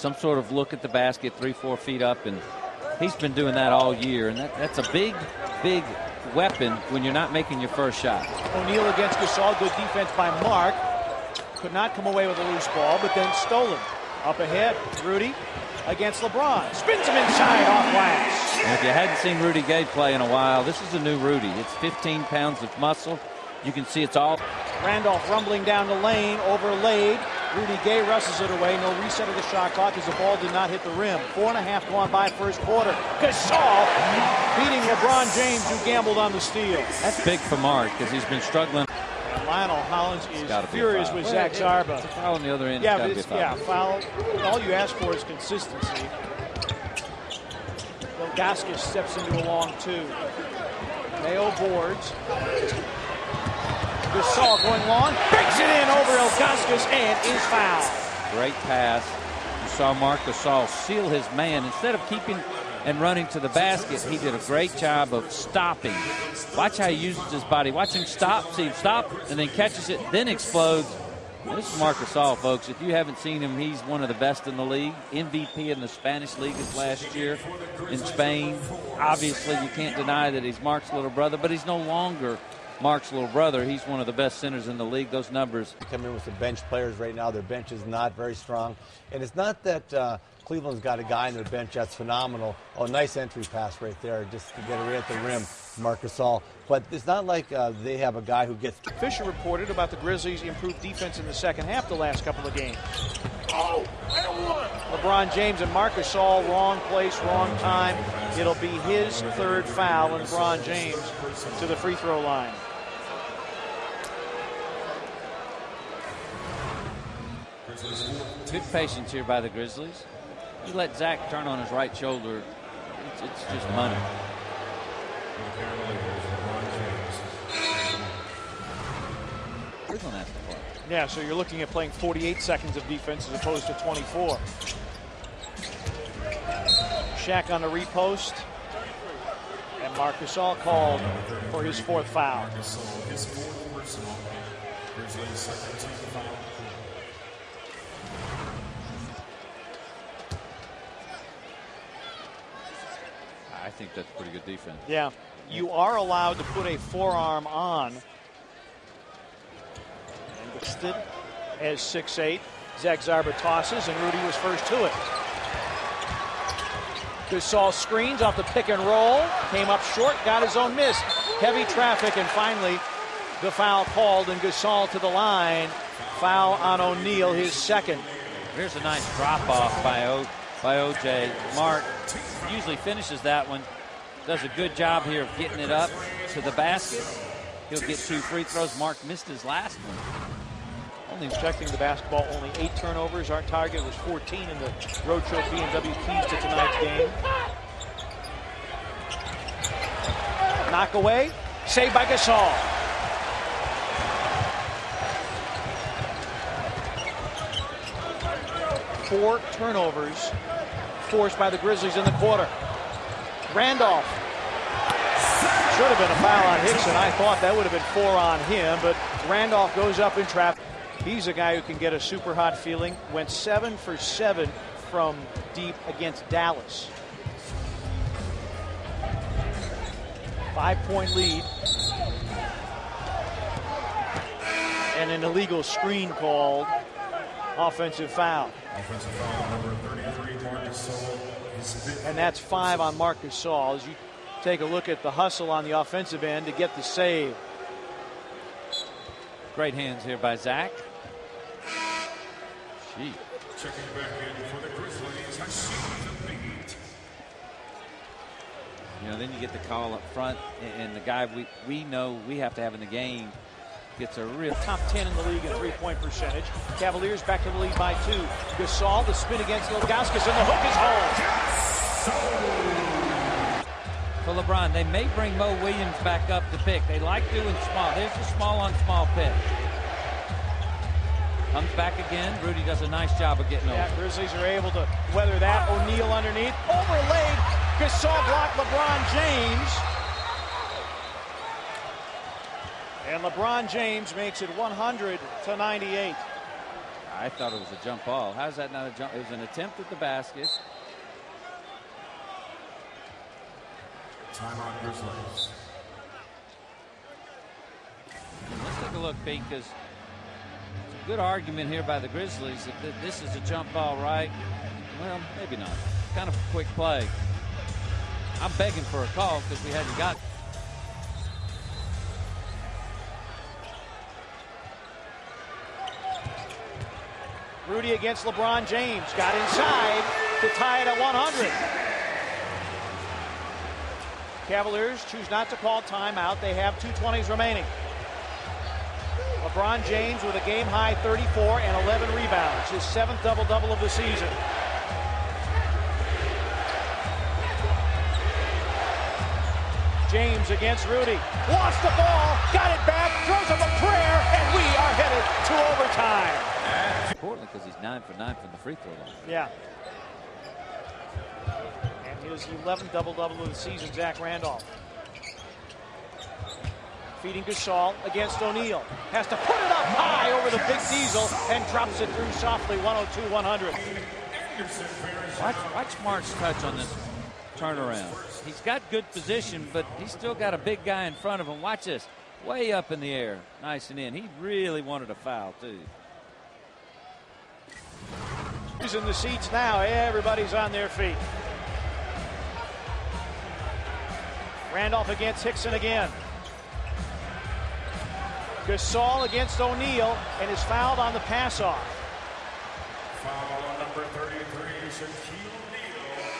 some sort of look at the basket 3-4 feet up, and he's been doing that all year, and that's a big weapon when you're not making your first shot. O'Neal against Gasol. Good defense by Marc. Could not come away with a loose ball, but then stolen. Up ahead, Rudy against LeBron. Spins him inside off glass. And if you hadn't seen Rudy Gay play in a while, this is a new Rudy. It's 15 pounds of muscle. You can see it's all. Randolph rumbling down the lane, overlaid. Rudy Gay wrestles it away. No reset of the shot clock as the ball did not hit the rim. 4.5 gone by first quarter. Gasol beating LeBron James, who gambled on the steal. That's big for Marc because he's been struggling. And Lionel Hollins is furious with Zach Zarba. It's a foul on the other end. Yeah, foul. All you ask for is consistency. Ilgauskas steps into a long two. Mayo boards. Gasol going long, breaks it in over Ilgauskas and is fouled. Great pass. You saw Marc Gasol seal his man. Instead of keeping and running to the basket, he did a great job of stopping. Watch how he uses his body. Watch him stop, see him stop, and then catches it, then explodes. And this is Marc Gasol, folks. If you haven't seen him, he's one of the best in the league. MVP in the Spanish League last year in Spain. Obviously, you can't deny that he's Marc's little brother, but he's no longer Marc's little brother. He's one of the best centers in the league. Those numbers. Come in with some bench players right now. Their bench is not very strong. And it's not that Cleveland's got a guy in their bench that's phenomenal. Oh, nice entry pass right there just to get it right at the rim, Marc Gasol. But it's not like they have a guy who gets. Fisher reported about the Grizzlies' improved defense in the second half the last couple of games. Oh, LeBron James and Marc Gasol, wrong place, wrong time. It'll be his third foul, and LeBron James to the free throw line. Good patience here by the Grizzlies. You let Zach turn on his right shoulder, it's just money. Yeah, so you're looking at playing 48 seconds of defense as opposed to 24. Shaq on the repost. And Marc Gasol called for his fourth foul. I think that's pretty good defense. Yeah, you are allowed to put a forearm on. And listed as 6'8". Zach Zarba tosses, and Rudy was first to it. Gasol screens off the pick and roll. Came up short, got his own miss. Heavy traffic, and finally the foul called, and Gasol to the line. Foul on O'Neal, his second. Here's a nice drop-off by O.J. Marc usually finishes that one. Does a good job here of getting it up to the basket. He'll get 2 free throws. Marc missed his last one. Only protecting the basketball, only 8 turnovers. Our target was 14 in the road show B&W keys to tonight's game. Knock away, saved by Gasol. Four turnovers forced by the Grizzlies in the quarter. Randolph. Should have been a foul on Hickson. I thought that would have been 4 on him, but Randolph goes up in traffic. He's a guy who can get a super hot feeling. Went 7 for 7 from deep against Dallas. 5-point lead. And an illegal screen called. Offensive foul. Offensive foul number 33, Marc Gasol. And that's 5 on Marc Gasol. As you take a look at the hustle on the offensive end to get the save. Great hands here by Zach. Gee. Checking back in for the Grizzlies, Hassan Embiid. You know, then you get the call up front, and the guy we know we have to have in the game gets a real top 10 in the league in 3-point percentage. Cavaliers back to the lead by 2. Gasol, the spin against Ilgauskas, and the hook is home. For LeBron, they may bring Mo Williams back up to pick. They like doing small. There's the small on small pick. Comes back again. Rudy does a nice job of getting over. Yeah, Grizzlies are able to weather that. O'Neal underneath. Overlaid. Gasol blocked LeBron James. And LeBron James makes it 100-98. I thought it was a jump ball. How's that not a jump? It was an attempt at the basket. Timeout, Grizzlies. Let's take a look, Pete, because it's a good argument here by the Grizzlies that this is a jump ball, right? Well, maybe not. Kind of a quick play. I'm begging for a call because we hadn't got. Rudy against LeBron James. Got inside to tie it at 100. Cavaliers choose not to call timeout. They have 2:20 remaining. LeBron James with a game-high 34 and 11 rebounds. His 7th double-double of the season. James against Rudy. Lost the ball. Got it back. Throws up a prayer. And we are headed to overtime. Important because he's 9 for 9 from the free throw line. Yeah. And his 11th double-double of the season, Zach Randolph. Feeding Gasol against O'Neal. Has to put it up high over the big Diesel and drops it through softly, 102-100. Watch Mark's touch on this turnaround. He's got good position, but he's still got a big guy in front of him. Watch this. Way up in the air. Nice and in. He really wanted a foul, too. He's in the seats now. Everybody's on their feet. Randolph against Hickson again. Gasol against O'Neal and is fouled on the pass-off. Foul on number 33, Shaquille O'Neal.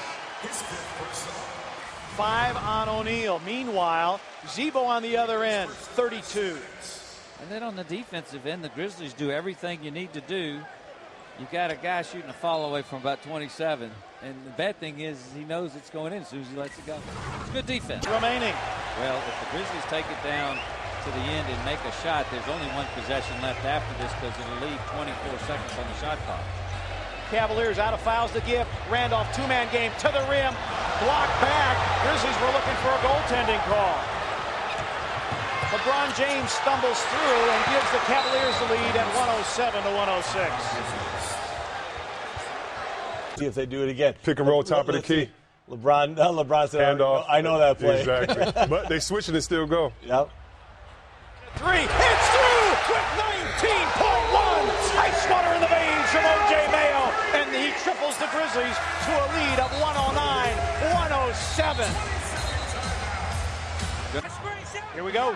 His 5th personal. 5 on O'Neal. Meanwhile, Zebo on the other end, 32. And then on the defensive end, the Grizzlies do everything you need to do. You got a guy shooting a fall away from about 27. And the bad thing is he knows it's going in as soon as he lets it go. It's good defense. Remaining. Well, if the Grizzlies take it down to the end and make a shot, there's only one possession left after this because it'll leave 24 seconds on the shot clock. Cavaliers out of fouls to give. Randolph, two-man game to the rim. Blocked back. Grizzlies were looking for a goaltending call. LeBron James stumbles through and gives the Cavaliers the lead at 107-106. See if they do it again. Pick and roll, top of the key. LeBron said, Handoff. I know that play. Exactly. But they switch and it still go. Yep. 3. It's through with 19.1. Ice water in the veins from O.J. Mayo. And he triples the Grizzlies to a lead of 109-107. Here we go.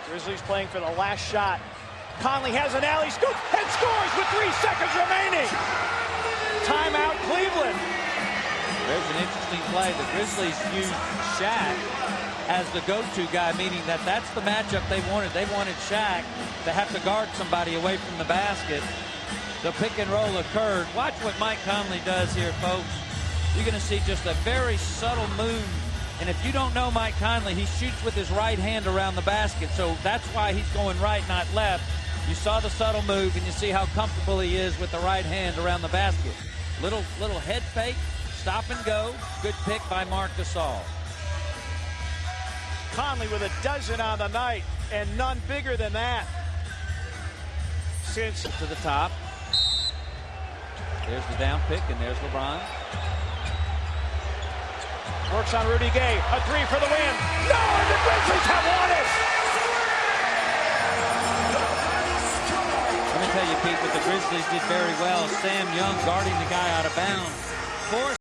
Grizzlies playing for the last shot. Conley has an alley scoop and scores with 3 seconds remaining. Timeout, Cleveland. There's an interesting play. The Grizzlies used Shaq as the go-to guy, meaning that's the matchup they wanted. They wanted Shaq to have to guard somebody away from the basket. The pick and roll occurred. Watch what Mike Conley does here, folks. You're going to see just a very subtle move. And if you don't know Mike Conley, he shoots with his right hand around the basket. So that's why he's going right, not left. You saw the subtle move, and you see how comfortable he is with the right hand around the basket. Little head fake, stop and go. Good pick by Marc Gasol. Conley with a dozen on the night, and none bigger than that. Since to the top. There's the down pick, and there's LeBron. Works on Rudy Gay. A 3 for the win. No, and the Grizzlies have won it. Let me tell you, Pete, what the Grizzlies did very well. Sam Young guarding the guy out of bounds. Forced